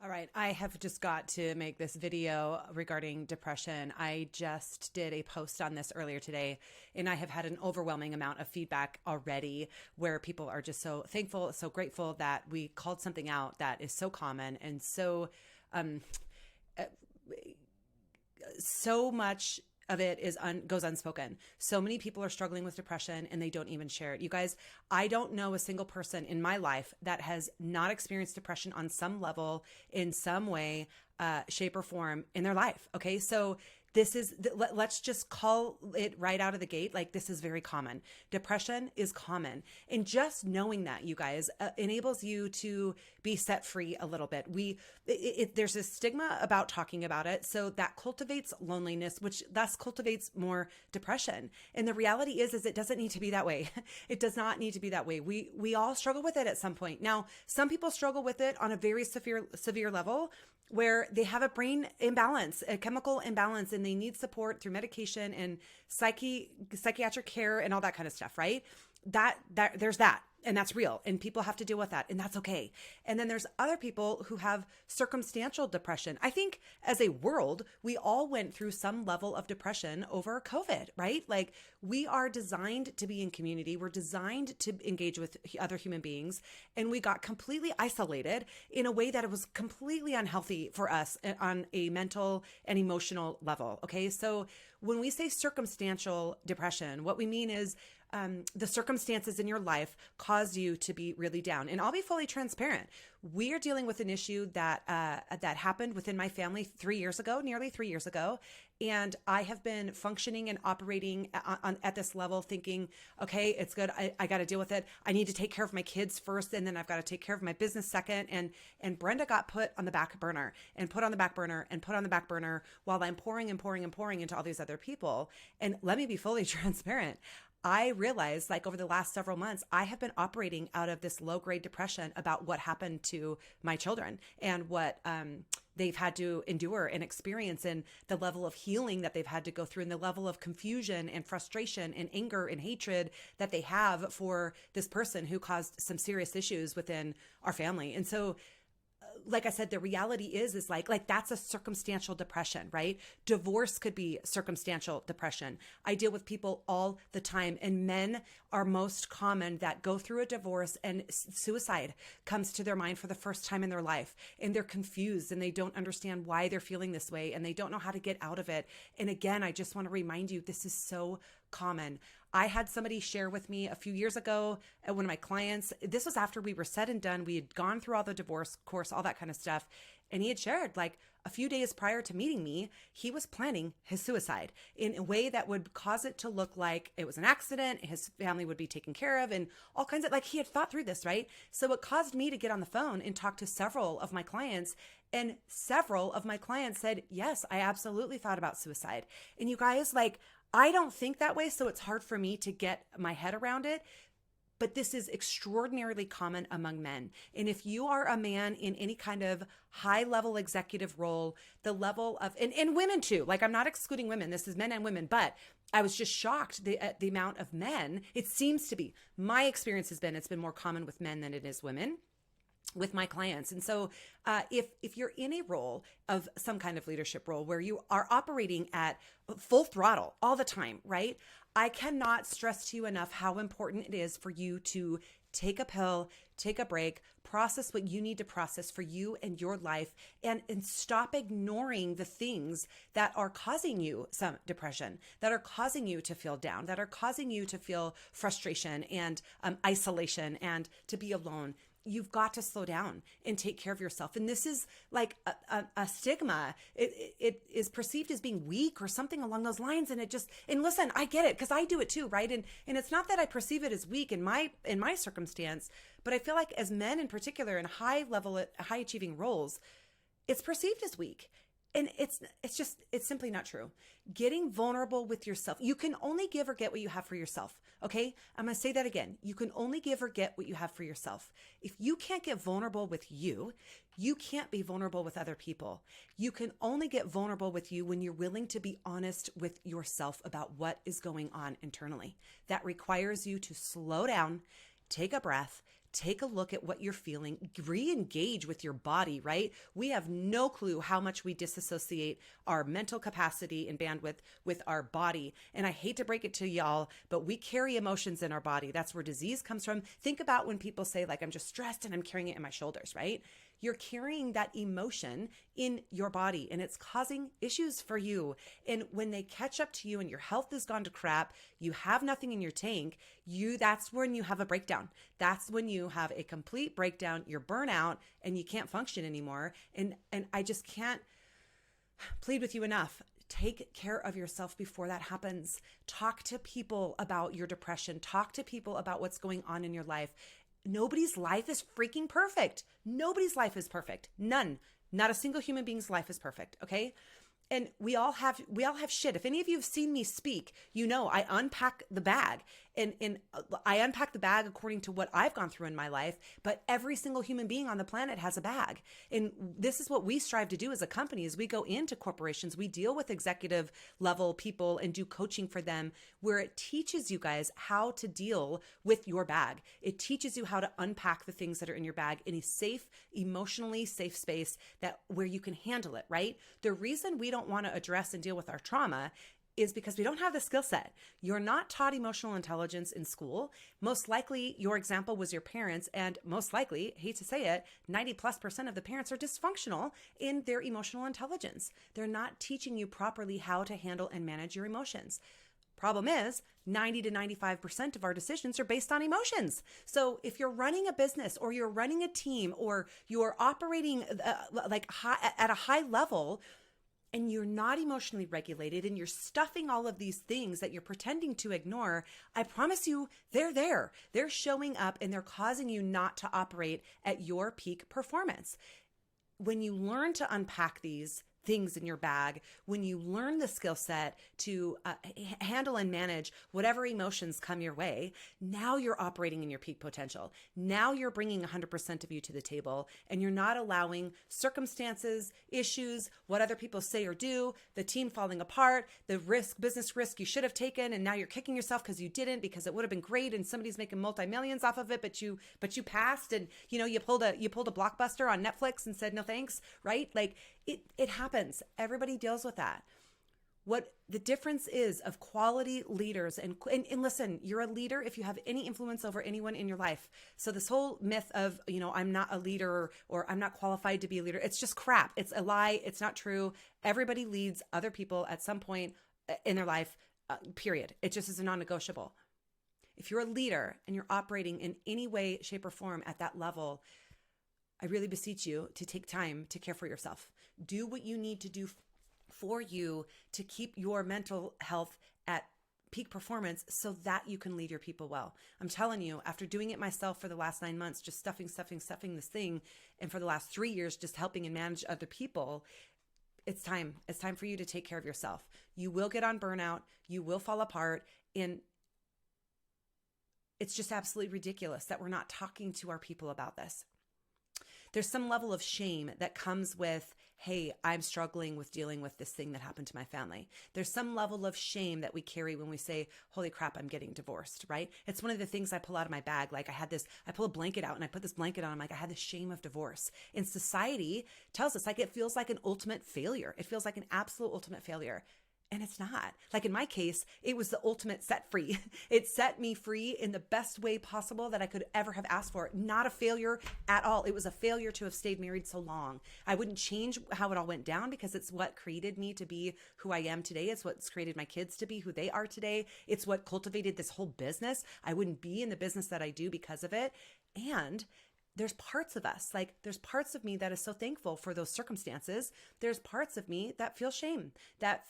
All right, I have just got to make this video regarding depression. I just did a post on this earlier today, and I have had an overwhelming amount of feedback already where people are just so thankful, so grateful that we called something out that is so common and um, uh, so much of it goes unspoken. So many people are struggling with depression and they don't even share it. You guys, I don't know a single person in my life that has not experienced depression on some level, in some way, shape, or form in their life. Okay, so let's just call it right out of the gate. Like, this is very common. Depression is common. And just knowing that, you guys, enables you to be set free a little bit. There's a stigma about talking about it. So that cultivates loneliness, which thus cultivates more depression. And the reality is it doesn't need to be that way. It does not need to be that way. We all struggle with it at some point. Now, some people struggle with it on a very severe level, where they have a brain imbalance, a chemical imbalance, and they need support through medication and psychiatric care and all that kind of stuff, right? There's that. And that's real. And people have to deal with that. And that's okay. And then there's other people who have circumstantial depression. I think as a world, we all went through some level of depression over COVID, right? Like, we are designed to be in community. We're designed to engage with other human beings. And we got completely isolated in a way that it was completely unhealthy for us on a mental and emotional level. Okay. So when we say circumstantial depression, what we mean is the circumstances in your life caused you to be really down. And I'll be fully transparent. We are dealing with an issue that happened within my family nearly 3 years ago. And I have been functioning and operating at this level, thinking, okay, it's good. I got to deal with it. I need to take care of my kids first, and then I've got to take care of my business second. And Brenda got put on the back burner and put on the back burner and put on the back burner while I'm pouring and pouring and pouring into all these other people. And let me be fully transparent. I realized, like, over the last several months, I have been operating out of this low-grade depression about what happened to my children and what they've had to endure and experience, and the level of healing that they've had to go through, and the level of confusion and frustration and anger and hatred that they have for this person who caused some serious issues within our family. And so, like I said, the reality is like that's a circumstantial depression, right? Divorce could be circumstantial depression. I deal with people all the time, and men are most common that go through a divorce and suicide comes to their mind for the first time in their life, and they're confused and they don't understand why they're feeling this way, and they don't know how to get out of it. And again, I just want to remind you, this is so common. I had somebody share with me a few years ago, one of my clients, this was after we were said and done. We had gone through all the divorce course, all that kind of stuff. And he had shared, like, a few days prior to meeting me, he was planning his suicide in a way that would cause it to look like it was an accident, his family would be taken care of, and all kinds of, like, he had thought through this, right? So it caused me to get on the phone and talk to several of my clients. And several of my clients said, yes, I absolutely thought about suicide. And you guys, like, I don't think that way, so it's hard for me to get my head around it. But this is extraordinarily common among men. And if you are a man in any kind of high level executive role, the level of, and women too, like, I'm not excluding women, this is men and women, but I was just shocked at the amount of men. It seems to be, my experience has been, it's been more common with men than it is women with my clients. And so if you're in a role of some kind of leadership role where you are operating at full throttle all the time, right? I cannot stress to you enough how important it is for you to take a pill, take a break, process what you need to process for you and your life, and stop ignoring the things that are causing you some depression, that are causing you to feel down, that are causing you to feel frustration and isolation and to be alone. You've got to slow down and take care of yourself. And this is like a stigma. It is perceived as being weak or something along those lines. And listen, I get it because I do it too, right? And it's not that I perceive it as weak in my circumstance, but I feel like as men in particular in high achieving roles, it's perceived as weak. And it's simply not true. Getting vulnerable with yourself. You can only give or get what you have for yourself. Okay. I'm going to say that again. You can only give or get what you have for yourself. If you can't get vulnerable with you, you can't be vulnerable with other people. You can only get vulnerable with you when you're willing to be honest with yourself about what is going on internally. That requires you to slow down, take a breath, take a look at what you're feeling, re-engage with your body, right? We have no clue how much we disassociate our mental capacity and bandwidth with our body. And I hate to break it to y'all, but we carry emotions in our body. That's where disease comes from. Think about when people say, like, I'm just stressed and I'm carrying it in my shoulders, right? You're carrying that emotion in your body and it's causing issues for you. And when they catch up to you and your health has gone to crap, you have nothing in your tank, that's when you have a breakdown. That's when you have a complete breakdown, you're burnout and you can't function anymore. And I just can't plead with you enough. Take care of yourself before that happens. Talk to people about your depression. Talk to people about what's going on in your life. Nobody's life is freaking perfect. Nobody's life is perfect. None. Not a single human being's life is perfect. Okay. And we all have shit. If any of you have seen me speak, you know, I unpack the bag and I unpack the bag according to what I've gone through in my life, but every single human being on the planet has a bag. And this is what we strive to do as a company. As we go into corporations, we deal with executive level people and do coaching for them where it teaches you guys how to deal with your bag. It teaches you how to unpack the things that are in your bag in a safe, emotionally safe space where you can handle it, right? The reason we don't want to address and deal with our trauma is because we don't have the skill set. You're not taught emotional intelligence in school. Most likely your example was your parents, and most likely, hate to say it, 90+% of the parents are dysfunctional in their emotional intelligence. They're not teaching you properly how to handle and manage your emotions. Problem is, 90 to 95% of our decisions are based on emotions. So if you're running a business or you're running a team or you're operating at a high level, and you're not emotionally regulated and you're stuffing all of these things that you're pretending to ignore, I promise you, they're there. They're showing up and they're causing you not to operate at your peak performance. When you learn to unpack these things in your bag, when you learn the skill set to handle and manage whatever emotions come your way, now you're operating in your peak potential. Now you're bringing 100% of you to the table and you're not allowing circumstances, issues, what other people say or do, the team falling apart, the business risk you should have taken, and now you're kicking yourself because you didn't, because it would have been great and somebody's making multi-millions off of it, but you passed and you pulled a blockbuster on Netflix and said no thanks, right? Like it happens. Everybody deals with that. What the difference is of quality leaders and listen, you're a leader if you have any influence over anyone in your life. So this whole myth of, I'm not a leader or I'm not qualified to be a leader, it's just crap. It's a lie. It's not true. Everybody leads other people at some point in their life, period. It just is a non-negotiable. If you're a leader and you're operating in any way, shape, or form at that level, I really beseech you to take time to care for yourself. Do what you need to do for you to keep your mental health at peak performance so that you can lead your people well. I'm telling you, after doing it myself for the last 9 months, just stuffing this thing, and for the last 3 years, just helping and manage other people, it's time. It's time for you to take care of yourself. You will get on burnout. You will fall apart. And it's just absolutely ridiculous that we're not talking to our people about this. There's some level of shame that comes with, hey, I'm struggling with dealing with this thing that happened to my family. There's some level of shame that we carry when we say, holy crap, I'm getting divorced, right? It's one of the things I pull out of my bag. Like I pull a blanket out and I put this blanket on. I'm like, I had the shame of divorce. And society tells us like, it feels like an ultimate failure. It feels like an absolute ultimate failure. And it's not. Like in my case, it was the ultimate set free. It set me free in the best way possible that I could ever have asked for. Not a failure at all. It was a failure to have stayed married so long. I wouldn't change how it all went down because it's what created me to be who I am today. It's what's created my kids to be who they are today. It's what cultivated this whole business. I wouldn't be in the business that I do because of it. And there's parts of us, like there's parts of me that is so thankful for those circumstances. There's parts of me that feel shame, that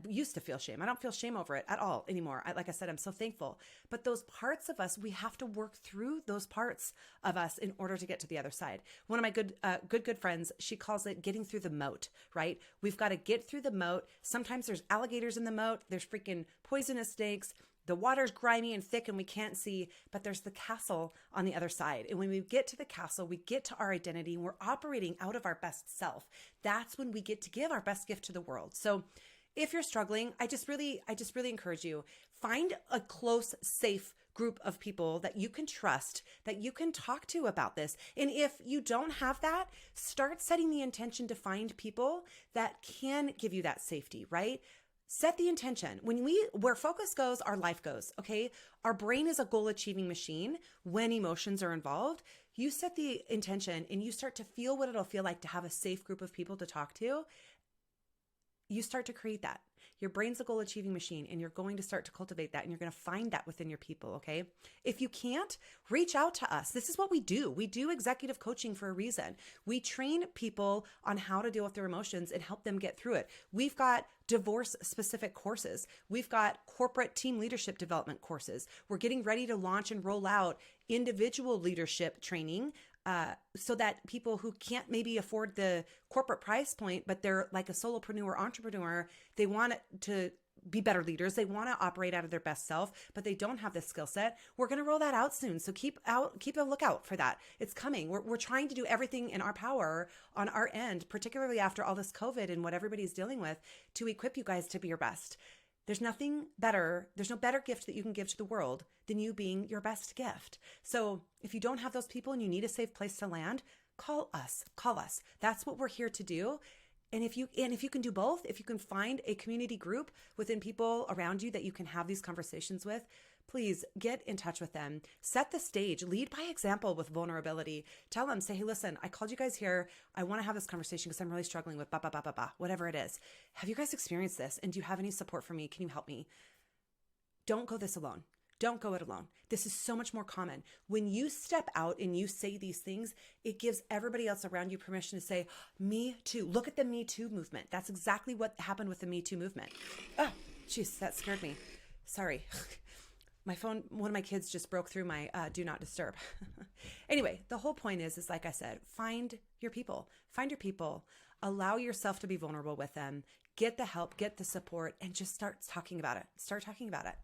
used to feel shame. I don't feel shame over it at all anymore. Like I said, I'm so thankful. But those parts of us, we have to work through those parts of us in order to get to the other side. One of my good friends, she calls it getting through the moat, right? We've got to get through the moat. Sometimes there's alligators in the moat. There's freaking poisonous snakes. The water's grimy and thick and we can't see, but there's the castle on the other side. And when we get to the castle, we get to our identity and we're operating out of our best self. That's when we get to give our best gift to the world. So if you're struggling, I just really encourage you, find a close, safe group of people that you can trust, that you can talk to about this. And if you don't have that, start setting the intention to find people that can give you that safety, right? Set the intention. Where focus goes, our life goes, okay? Our brain is a goal achieving machine when emotions are involved. You set the intention and you start to feel what it'll feel like to have a safe group of people to talk to. You start to create that. Your brain's a goal achieving machine, and you're going to start to cultivate that, and you're going to find that within your people, okay? If you can't, reach out to us. This is what we do. We do executive coaching for a reason. We train people on how to deal with their emotions and help them get through it. We've got divorce specific courses. We've got corporate team leadership development courses. We're getting ready to launch and roll out individual leadership training, so that people who can't maybe afford the corporate price point, but they're like a solopreneur, entrepreneur, they want to be better leaders. They want to operate out of their best self, but they don't have the skill set. We're going to roll that out soon. So keep a lookout for that. It's coming. We're trying to do everything in our power on our end, particularly after all this COVID and what everybody's dealing with, to equip you guys to be your best. There's no better gift that you can give to the world than you being your best gift. So if you don't have those people and you need a safe place to land, call us. That's what we're here to do. And if you can do both, if you can find a community group within people around you that you can have these conversations with, please get in touch with them. Set the stage. Lead by example with vulnerability. Tell them, say, hey, listen, I called you guys here. I want to have this conversation because I'm really struggling with whatever it is. Have you guys experienced this? And do you have any support for me? Can you help me? Don't go this alone. Don't go it alone. This is so much more common. When you step out and you say these things, it gives everybody else around you permission to say, me too. Look at the Me Too movement. That's exactly what happened with the Me Too movement. Oh, jeez, that scared me. Sorry. My phone, one of my kids just broke through my do not disturb. Anyway, the whole point is like I said, find your people, allow yourself to be vulnerable with them, get the help, get the support, and just start talking about it.